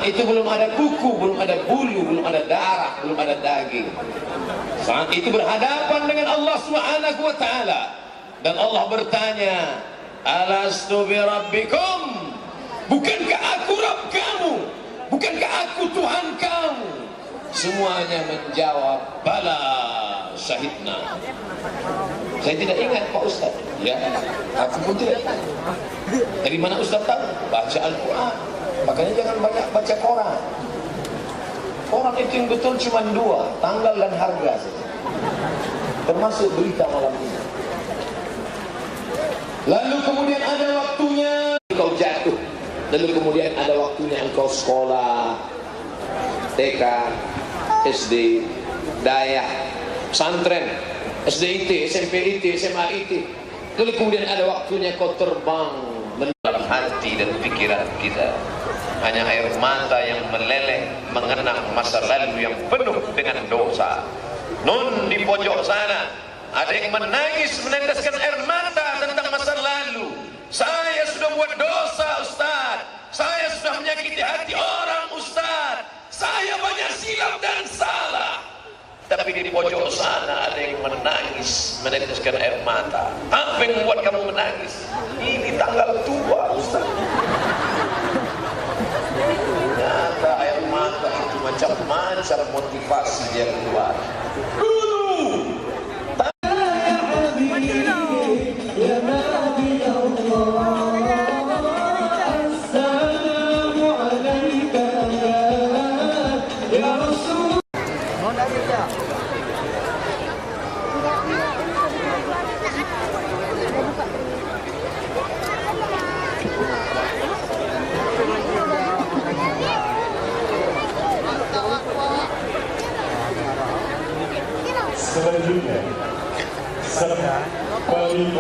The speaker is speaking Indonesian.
itu belum ada kuku, belum ada bulu, belum ada darah, belum ada daging. Saat itu berhadapan dengan Allah Subhanahu wa taala dan Allah bertanya, "Alastu bi rabbikum?" Bukankah aku Rabb kamu? Bukankah aku Tuhan kamu? Semuanya menjawab, "Bala, syahidna." Saya tidak ingat Pak Ustaz. Ya, aku pun tidak ingat. Dari mana Ustaz tahu? Baca Al-Quran. Makanya jangan banyak baca koran. Koran itu yang betul cuma dua, tanggal dan harga saja. Termasuk berita malam ini. Lalu kemudian ada waktunya engkau jatuh. Lalu kemudian ada waktunya engkau sekolah, TK, SD, dayah, pesantren, SD IT, SMP IT, SMA IT. Lalu kemudian ada waktunya kau terbang dalam hati dan pikiran kita. Hanya air mata yang meleleh mengenang masa lalu yang penuh dengan dosa. Nun di pojok sana ada yang menangis meneteskan air mata tentang masa lalu. Saya sudah buat dosa Ustaz, saya sudah menyakiti hati orang Ustaz, saya banyak silap dan salah. Tapi di pojok sana ada yang menangis meneteskan air mata. Apa yang membuat kamu menangis? Ini tanggal tua Ustaz. Ternyata air mata itu macam-macam motivasi dia keluar. Dulu selanjutnya serta paling